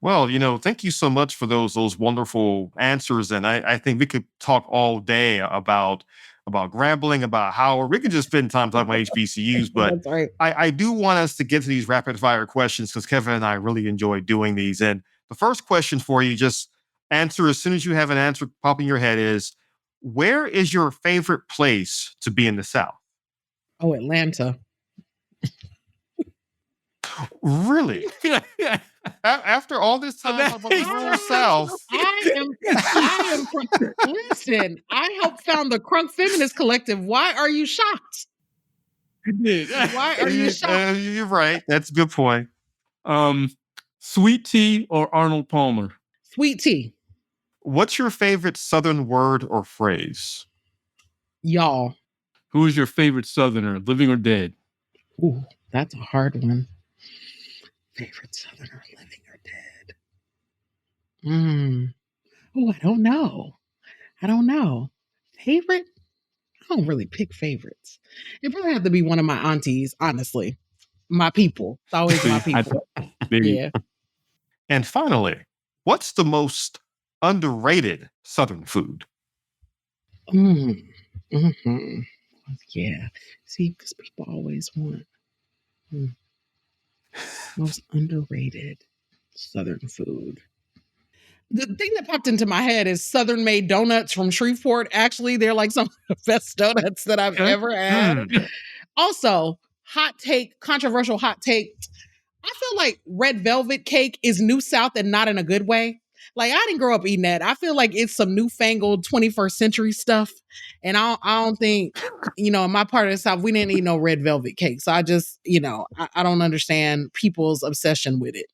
Well, thank you so much for those wonderful answers. And I think we could talk all day about Grambling, about Howard. We could just spend time talking about HBCUs, but That's right. I do want us to get to these rapid fire questions because Kevin and I really enjoy doing these. And the first question for you, just answer as soon as you have an answer pop in your head, is where is your favorite place to be in the South? Oh, Atlanta. Really? After all this time about the rural South. Listen, I helped found the Crunk Feminist Collective. Why are you shocked? Why are you shocked? You're right. That's a good point. Sweet tea or Arnold Palmer? Sweet tea. What's your favorite Southern word or phrase? Y'all. Who is your favorite Southerner, living or dead? Ooh, that's a hard one. Favorite Southerner, living or dead? Oh, I don't know. Favorite? I don't really pick favorites. It probably have to be one of my aunties, honestly. My people. It's always my people. Yeah. And finally, what's the most underrated Southern food? Mm-hmm. Yeah. See, because people always want most underrated Southern food. The thing that popped into my head is Southern made donuts from Shreveport. Actually, they're like some of the best donuts that I've ever had. Also, controversial hot take. I feel like red velvet cake is New South and not in a good way. Like, I didn't grow up eating that. I feel like it's some newfangled 21st century stuff. And I don't think, in my part of the South, we didn't eat no red velvet cake. So I just, I don't understand people's obsession with it.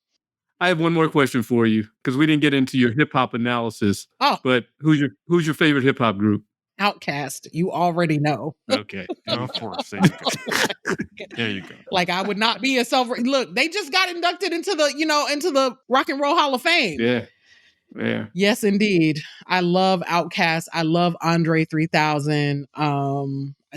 I have one more question for you because we didn't get into your hip hop analysis. Oh, but who's your favorite hip hop group? Outkast. You already know. Okay, of course. There you go. There you go. Like, I would not be look. They just got inducted into the Rock and Roll Hall of Fame. Yeah. Yeah. Yes, indeed. I love Outkast. I love Andre 3000. I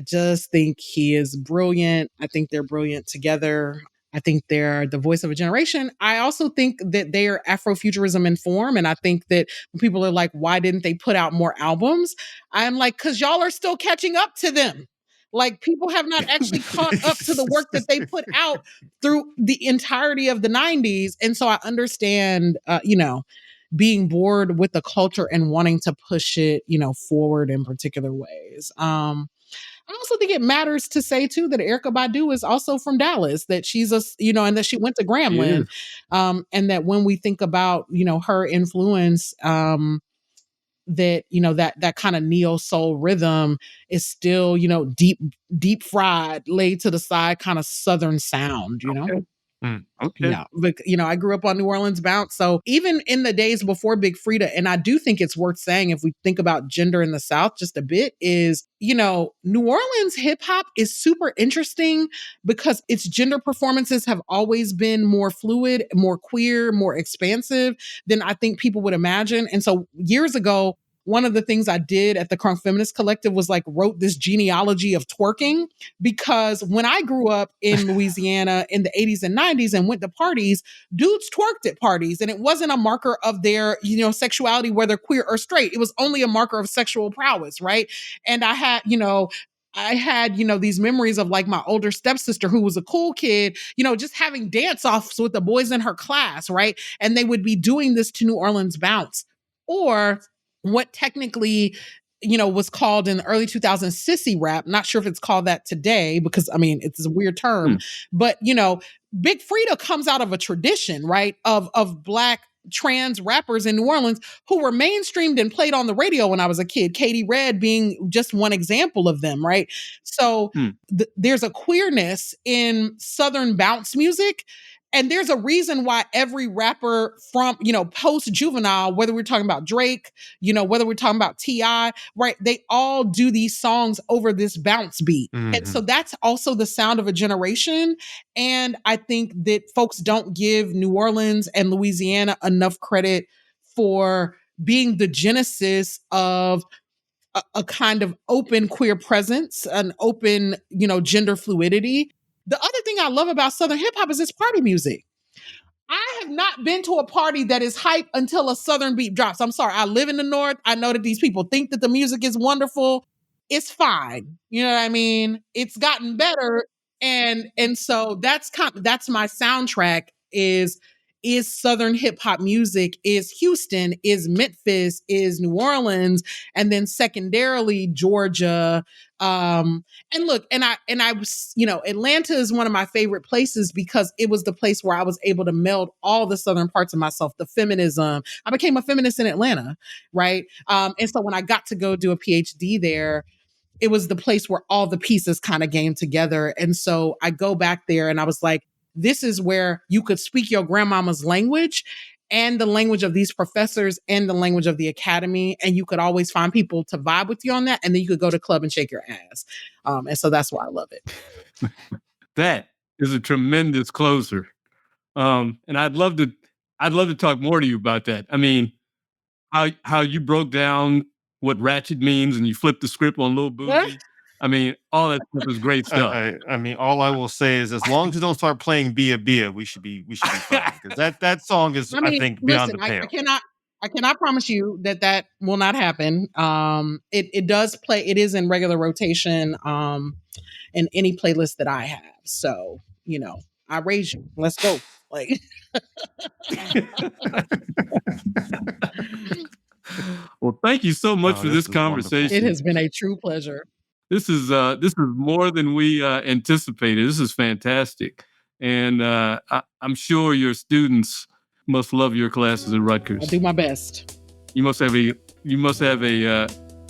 just think he is brilliant. I think they're brilliant together. I think they're the voice of a generation. I also think that they are Afrofuturism in form. And I think that when people are like, why didn't they put out more albums? I'm like, because y'all are still catching up to them. Like, people have not actually caught up to the work that they put out through the entirety of the 90s. And so I understand, being bored with the culture and wanting to push it, forward in particular ways. I also think it matters to say too that Erykah Badu is also from Dallas, that she's and that she went to Grambling, and that when we think about her influence, that that kind of neo soul rhythm is still deep fried, laid to the side, kind of Southern sound, Okay. Okay. Yeah, but I grew up on New Orleans bounce. So even in the days before Big Freedia, and I do think it's worth saying if we think about gender in the South just a bit, is New Orleans hip hop is super interesting because its gender performances have always been more fluid, more queer, more expansive than I think people would imagine. And so years ago, one of the things I did at the Crunk Feminist Collective was wrote this genealogy of twerking, because when I grew up in Louisiana in the 80s and 90s and went to parties, dudes twerked at parties, and it wasn't a marker of their, sexuality, whether queer or straight. It was only a marker of sexual prowess, right? And I had, these memories of my older stepsister who was a cool kid, just having dance-offs with the boys in her class, right? And they would be doing this to New Orleans bounce, or what technically, was called in the early 2000s sissy rap. Not sure if it's called that today because, it's a weird term. But, Big Freedia comes out of a tradition, right, of Black trans rappers in New Orleans who were mainstreamed and played on the radio when I was a kid, Katie Red being just one example of them, right? So there's a queerness in Southern bounce music. And there's a reason why every rapper from, post-Juvenile, whether we're talking about Drake, whether we're talking about T.I., right, they all do these songs over this bounce beat. Mm-hmm. And so that's also the sound of a generation. And I think that folks don't give New Orleans and Louisiana enough credit for being the genesis of a kind of open queer presence, an open, gender fluidity. the other thing I love about Southern hip hop is it's party music. I have not been to a party that is hype until a Southern beat drops. I'm sorry. I live in the North. I know that these people think that the music is wonderful. It's fine. You know what I mean? It's gotten better. And so that's my soundtrack is Southern hip hop music, is Houston, is Memphis, is New Orleans, and then secondarily Georgia. And look, and I was, Atlanta is one of my favorite places because it was the place where I was able to meld all the Southern parts of myself, the feminism. I became a feminist in Atlanta, right? And so when I got to go do a PhD there, it was the place where all the pieces kind of came together. And so I go back there and I was like, this is where you could speak your grandmama's language and the language of these professors and the language of the academy. And you could always find people to vibe with you on that. And then you could go to club and shake your ass. And so that's why I love it. That is a tremendous closer. And I'd love to talk more to you about that. I mean, how you broke down what ratchet means and you flipped the script on Lil Boozy. I mean, all that stuff is great stuff. I mean, all I will say is, as long as you don't start playing Bia Bia, we should be fine, because that song is, I think, beyond the pale. I cannot promise you that will not happen. It does play. It is in regular rotation in any playlist that I have. So, I raise you. Let's go. Like. Well, thank you so much for this conversation. Wonderful. It has been a true pleasure. This is more than we anticipated. This is fantastic, and I'm sure your students must love your classes at Rutgers. I do my best. You must have a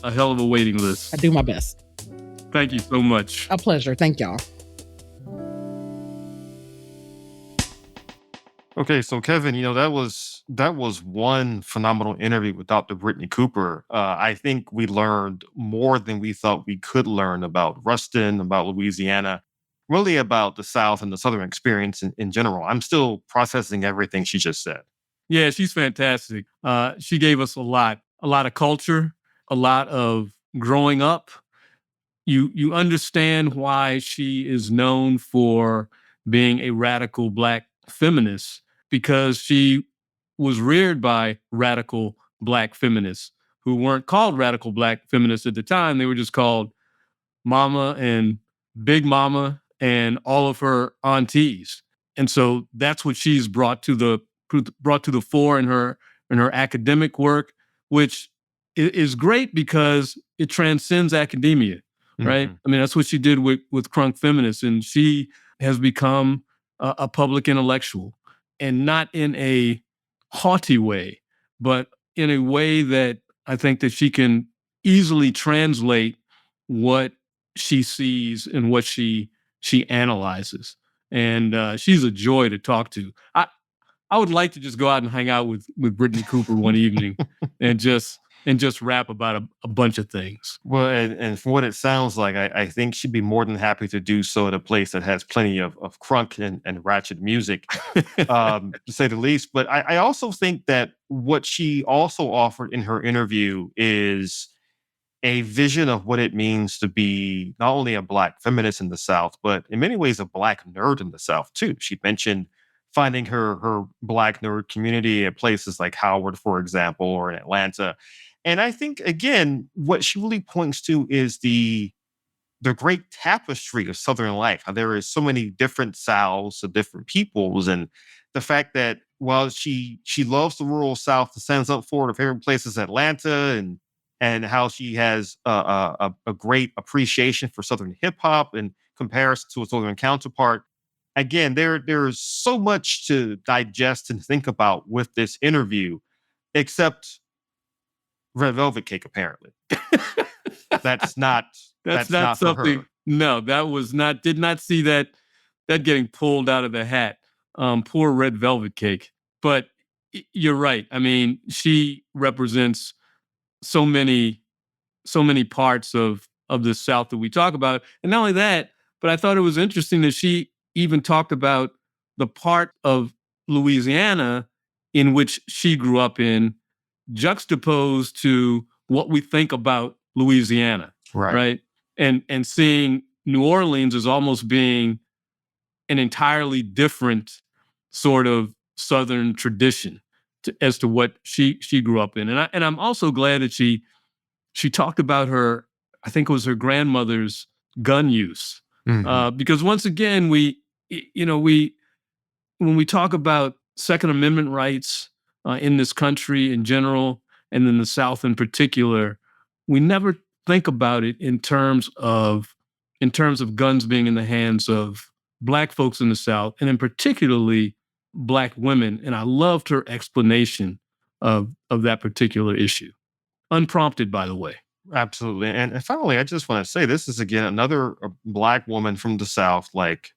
hell of a waiting list. I do my best. Thank you so much. A pleasure. Thank y'all. Okay, so Kevin, that was one phenomenal interview with Dr. Brittney Cooper. I think we learned more than we thought we could learn about Ruston, about Louisiana, really about the South and the Southern experience in general. I'm still processing everything she just said. Yeah, she's fantastic. She gave us a lot of culture, a lot of growing up. You understand why she is known for being a radical Black feminist, because she was reared by radical Black feminists who weren't called radical Black feminists at the time. They were just called Mama and Big Mama and all of her aunties. And so that's what she's brought to the fore in her academic work, which is great because it transcends academia, right? Mm-hmm. I mean, that's what she did with Crunk Feminist, and she has become a public intellectual. And not in a haughty way, but in a way that I think that she can easily translate what she sees and what she analyzes. And she's a joy to talk to. I would like to just go out and hang out with Brittney Cooper one evening and just rap about a bunch of things. Well, and from what it sounds like, I think she'd be more than happy to do so at a place that has plenty of crunk and ratchet music, to say the least. But I also think that what she also offered in her interview is a vision of what it means to be not only a Black feminist in the South, but in many ways a Black nerd in the South too. She mentioned finding her Black nerd community at places like Howard, for example, or in Atlanta. And I think, again, what she really points to is the great tapestry of Southern life. How there is so many different Souths of different peoples, and the fact that while she loves the rural South, the stands up for her favorite place is Atlanta, and how she has a great appreciation for Southern hip hop in comparison to its Northern counterpart. Again, there's so much to digest and think about with this interview, except Red Velvet Cake, apparently. That's not something. For her. No, that was not. Did not see that getting pulled out of the hat. Poor Red Velvet Cake. But you're right. I mean, she represents so many parts of the South that we talk about, and not only that, but I thought it was interesting that she even talked about the part of Louisiana in which she grew up in, juxtaposed to what we think about Louisiana, right? And seeing New Orleans as almost being an entirely different sort of Southern tradition as to what she grew up in. And I'm also glad that she talked about her, I think it was her grandmother's gun use. Because once again, when we talk about Second Amendment rights in this country in general, and in the South in particular, we never think about it in terms of guns being in the hands of Black folks in the South, and in particularly Black women. And I loved her explanation of that particular issue. Unprompted, by the way. Absolutely. And finally, I just want to say this is, again, another Black woman from the South, like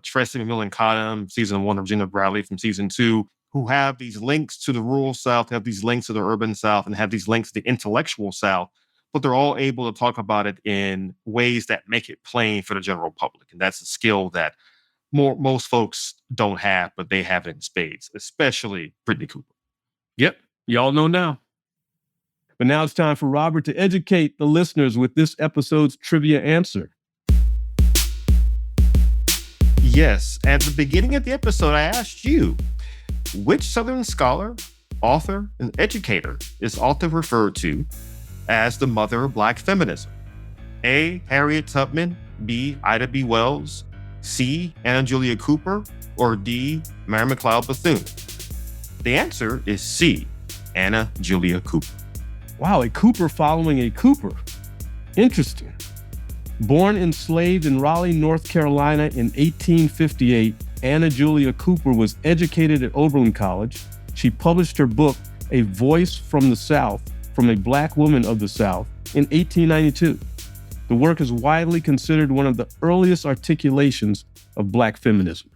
Tracy McMillan Cottom, season 1, Regina Bradley from season 2, who have these links to the rural South, have these links to the urban South, and have these links to the intellectual South, but they're all able to talk about it in ways that make it plain for the general public. And that's a skill that most folks don't have, but they have it in spades, especially Brittney Cooper. Yep. Y'all know now. But now it's time for Robert to educate the listeners with this episode's trivia answer. Yes. At the beginning of the episode, I asked you, which Southern scholar, author, and educator is often referred to as the mother of Black feminism? A, Harriet Tubman, B, Ida B. Wells, C, Anna Julia Cooper, or D, Mary McLeod Bethune? The answer is C, Anna Julia Cooper. Wow, a Cooper following a Cooper. Interesting. Born enslaved in Raleigh, North Carolina in 1858, Anna Julia Cooper was educated at Oberlin College. She published her book, A Voice from the South, from a Black woman of the South, in 1892. The work is widely considered one of the earliest articulations of Black feminism.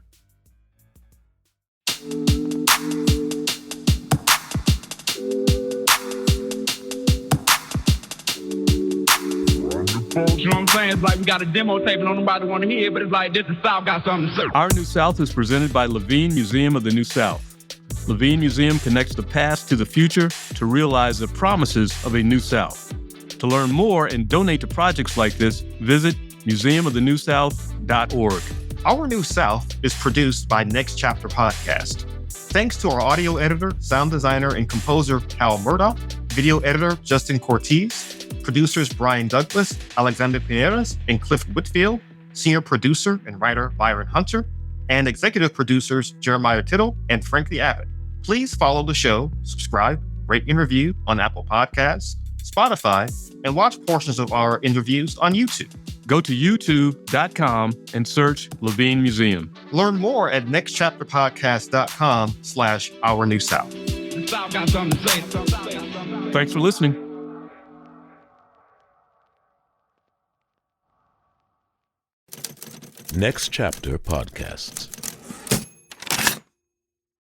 You know what I'm saying? It's like we got a demo tape and nobody want to hear it, but it's like this is South got something to say. Our New South is presented by Levine Museum of the New South. Levine Museum connects the past to the future to realize the promises of a New South. To learn more and donate to projects like this, visit museumofthenewsouth.org. Our New South is produced by Next Chapter Podcast. Thanks to our audio editor, sound designer, and composer, Hal Murdoch, video editor, Justin Cortez, producers Brian Douglas, Alexander Pineras, and Cliff Whitfield, senior producer and writer Byron Hunter, and executive producers Jeremiah Tittle and Frankie Abbott. Please follow the show, subscribe, rate and review on Apple Podcasts, Spotify, and watch portions of our interviews on YouTube. Go to youtube.com and search Levine Museum. Learn more at nextchapterpodcast.com/Our New South. The South got something to say. Thanks for listening. Next Chapter Podcasts.